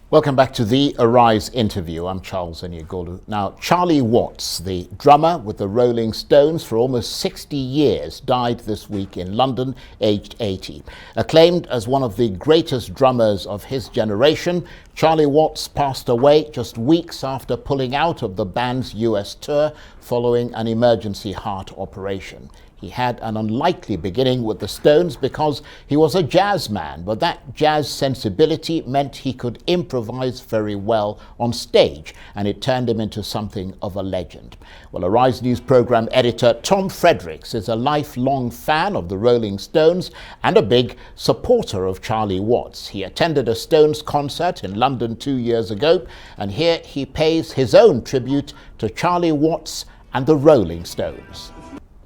Welcome back to the Arise interview. I'm Charles Eniagolu. Now, Charlie Watts, the drummer with the Rolling Stones for almost 60 years, died this week in London, aged 80. Acclaimed as one of the greatest drummers of his generation, Charlie Watts passed away just weeks after pulling out of the band's US tour following an emergency heart operation. He had an unlikely beginning with the Stones because he was a jazz man, but that jazz sensibility meant he could improvise very well on stage, and it turned him into something of a legend. Well, Arise News program editor Tom Fredericks is a lifelong fan of the Rolling Stones and a big supporter of Charlie Watts. He attended a Stones concert in London 2 years ago, and here he pays his own tribute to Charlie Watts and the Rolling Stones.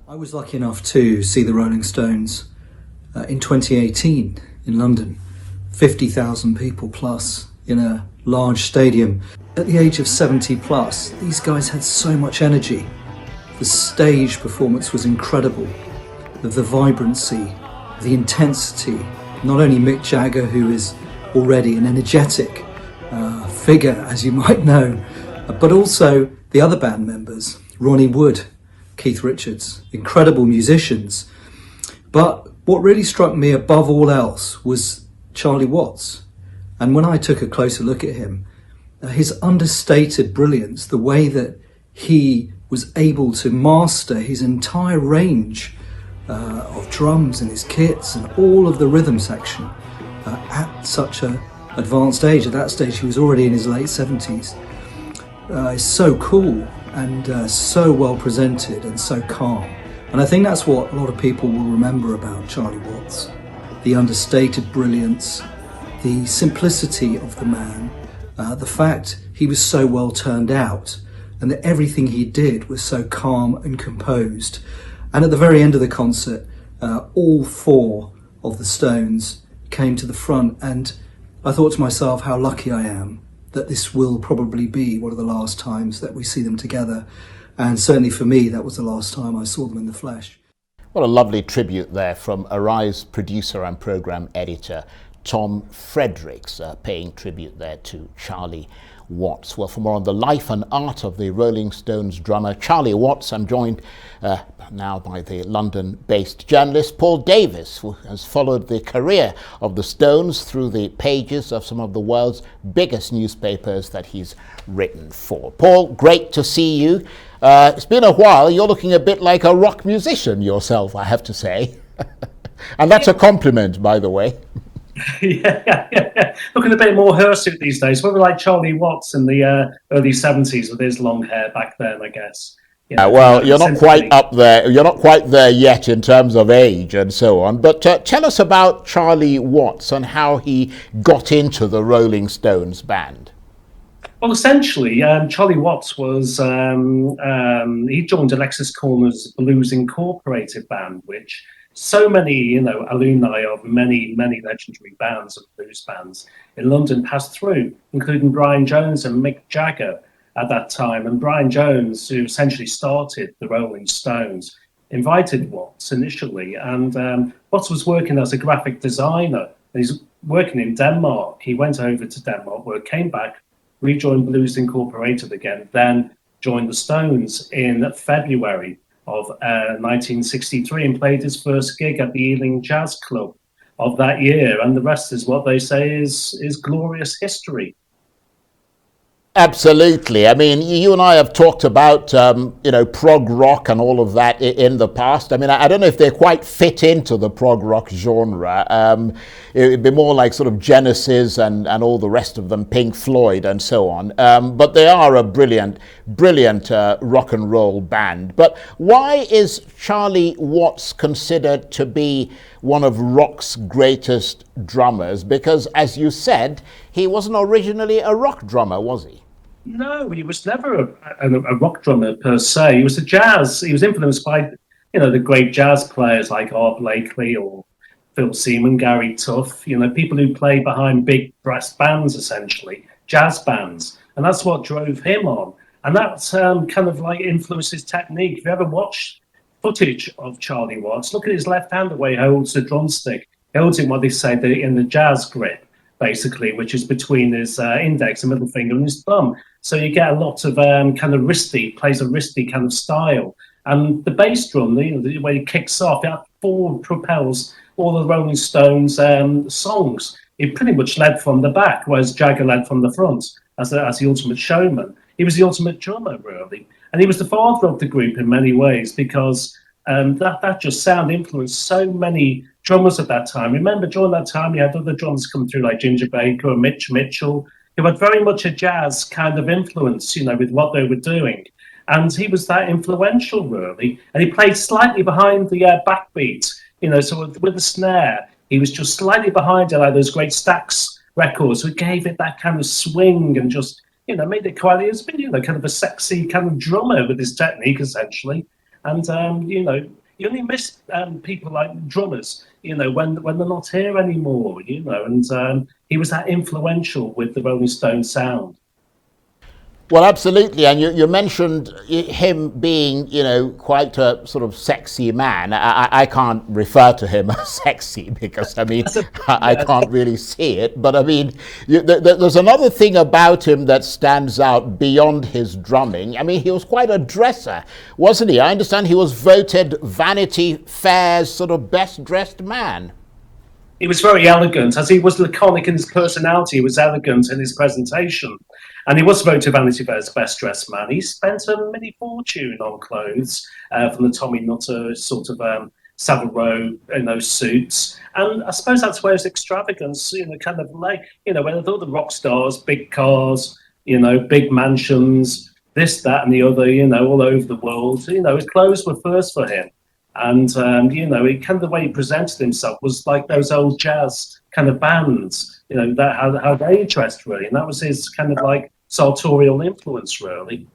I was lucky enough to see the Rolling Stones in 2018 in London, 50,000 people plus in a large stadium. At the age of 70 plus, these guys had so much energy. The stage performance was incredible. The vibrancy, the intensity, not only Mick Jagger, who is already an energetic figure, as you might know, but also the other band members, Ronnie Wood, Keith Richards, incredible musicians. But what really struck me above all else was Charlie Watts. And when I took a closer look at him, his understated brilliance, the way that he was able to master his entire range of drums and his kits and all of the rhythm section at such an advanced age. At that stage, he was already in his late 70s. Is so cool and so well presented and so calm. And I think that's what a lot of people will remember about Charlie Watts. The understated brilliance, the simplicity of the man, the fact he was so well turned out, and that everything he did was so calm and composed. And at the very end of the concert, all four of the Stones came to the front, and I thought to myself how lucky I am that this will probably be one of the last times that we see them together. And certainly for me, that was the last time I saw them in the flesh. What a lovely tribute there from Arise producer and program editor Tom Fredericks, paying tribute there to Charlie Watts. Well, for more on the life and art of the Rolling Stones drummer Charlie Watts, I'm joined now by the London-based journalist Paul Davies, who has followed the career of the Stones through the pages of some of the world's biggest newspapers that he's written for. Paul, great to see you. It's been a while. You're looking a bit like a rock musician yourself, I have to say. And that's a compliment, by the way. Yeah. Looking a bit more hirsute these days. Probably like Charlie Watts in the early 70s with his long hair back then, I guess. You know, well, you're not quite up there. You're not quite there yet in terms of age and so on. But tell us about Charlie Watts and how he got into the Rolling Stones band. Well, essentially, Charlie Watts was, he joined Alexis Korner's Blues Incorporated band, which so many, alumni of many legendary bands and blues bands in London passed through, including Brian Jones and Mick Jagger at that time. And Brian Jones, who essentially started the Rolling Stones, invited Watts initially. And Watts was working as a graphic designer. And he's working in Denmark. He went over to Denmark, came back, rejoined Blues Incorporated again, then joined the Stones in February of 1963 and played his first gig at the Ealing Jazz Club of that year. And the rest is what they say is glorious history. Absolutely. I mean, you and I have talked about, prog rock and all of that in the past. I mean, I don't know if they quite fit into the prog rock genre. It'd be more like sort of Genesis and all the rest of them, Pink Floyd and so on. But they are a brilliant rock and roll band. But why is Charlie Watts considered to be one of rock's greatest drummers? Because, as you said, he wasn't originally a rock drummer, was he? No, he was never a rock drummer per se. He was a jazz. He was influenced by, the great jazz players like Art Blakey or Phil Seaman, Gary Tuff. People who play behind big brass bands, essentially jazz bands, and that's what drove him on. And that kind of like influenced his technique. If you ever watched footage of Charlie Watts, look at his left hand, the way he holds the drumstick. He holds it, what they say, in the jazz grip. basically, which is between his index and middle finger and his thumb. So you get a lot of kind of wristy, plays a wristy kind of style. And the bass drum, the way it kicks off, it forward propels all the Rolling Stones songs. It pretty much led from the back, whereas Jagger led from the front as the ultimate showman. He was the ultimate drummer, really. And he was the father of the group in many ways, because that just sound influenced so many drummers at that time. Remember, during that time, you had other drummers come through like Ginger Baker or Mitch Mitchell, who had very much a jazz kind of influence, with what they were doing. And he was that influential, really. And he played slightly behind the backbeat, so with the snare, he was just slightly behind it, like those great Stax records. So it gave it that kind of swing and just, made it quite, it's been, kind of a sexy kind of drummer with his technique, essentially. And, you only miss people like drummers, when they're not here anymore, and he was that influential with the Rolling Stone sound. Well, absolutely. And you mentioned him being, quite a sort of sexy man. I can't refer to him as sexy because, I can't really see it. But, there's another thing about him that stands out beyond his drumming. He was quite a dresser, wasn't he? I understand he was voted Vanity Fair's sort of best dressed man. He was very elegant, as he was laconic in his personality. He was elegant in his presentation. And he was voted Vanity Fair's best dressed man. He spent a mini fortune on clothes from the Tommy Nutter sort of Savile Row in those suits. And I suppose that's where his extravagance, kind of like, when I thought the rock stars, big cars, big mansions, this, that, and the other, all over the world, his clothes were first for him. And, he kind of the way he presented himself was like those old jazz kind of bands, that how they dressed, really. And that was his kind of like sartorial influence, really.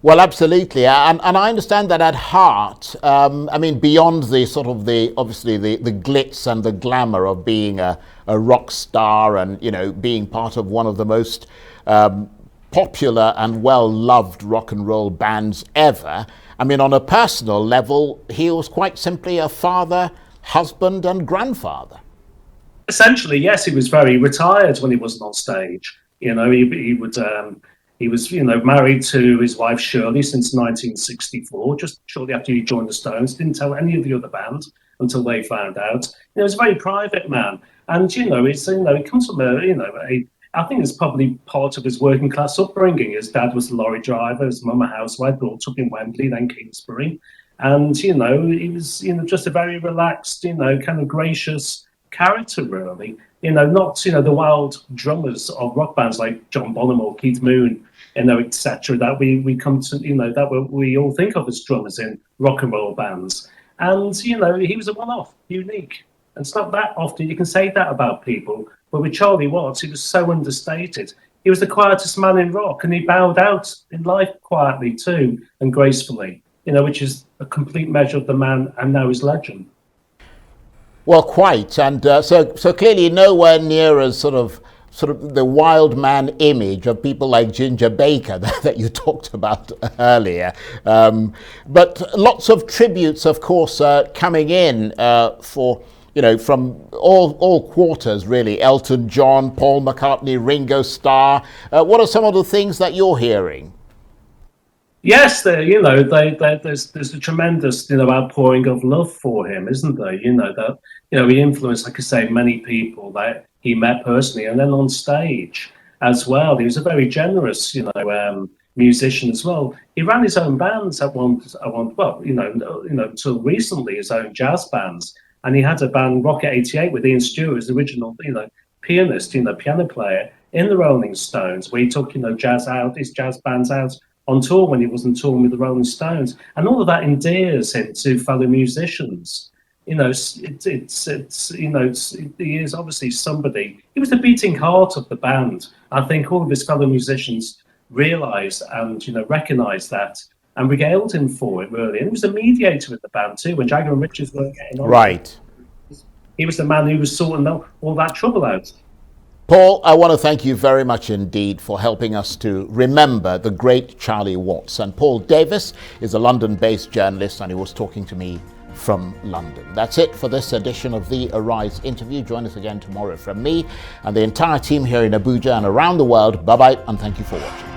Well, absolutely. And I understand that at heart, beyond the sort of obviously the glitz and the glamour of being a rock star and, being part of one of the most popular and well-loved rock and roll bands ever, on a personal level, he was quite simply a father, husband and grandfather. Essentially, yes, he was very retired when he wasn't on stage. He was married to his wife Shirley since 1964, just shortly after he joined the Stones. Didn't tell any of the other band until they found out. He was a very private man, and he comes from I think it's probably part of his working class upbringing. His dad was a lorry driver, his mum a housewife, brought up in Wembley, then Kingsbury, and he was just a very relaxed, kind of gracious character, really. Not the wild drummers of rock bands like John Bonham or Keith Moon, etc. That we come to, that we all think of as drummers in rock and roll bands. And he was a one-off, unique. And it's not that often you can say that about people. But with Charlie Watts, he was so understated. He was the quietest man in rock, and he bowed out in life quietly too and gracefully. Which is a complete measure of the man and now his legend. Well, quite, and so clearly nowhere near as sort of the wild man image of people like Ginger Baker that you talked about earlier. But lots of tributes, of course, coming in for from all quarters, really. Elton John, Paul McCartney, Ringo Starr. What are some of the things that you're hearing? Yes, there's a tremendous outpouring of love for him, isn't there? That he influenced, like I say, many people that he met personally, and then on stage as well. He was a very generous, musician as well. He ran his own bands at one until recently, his own jazz bands, and he had a band, Rocket 88, with Ian Stewart, his original, pianist, piano player in the Rolling Stones, where he took his jazz bands out on tour when he wasn't touring with the Rolling Stones, and all of that endears him to fellow musicians. He is obviously somebody. He was the beating heart of the band. I think all of his fellow musicians realised and recognised that and regaled him for it, really. And he was a mediator with the band too. When Jagger and Richards weren't getting on, right, he was the man who was sorting all that trouble out. Paul, I want to thank you very much indeed for helping us to remember the great Charlie Watts. And Paul Davies is a London-based journalist, and he was talking to me from London. That's it for this edition of the Arise interview. Join us again tomorrow from me and the entire team here in Abuja and around the world. Bye-bye, and thank you for watching.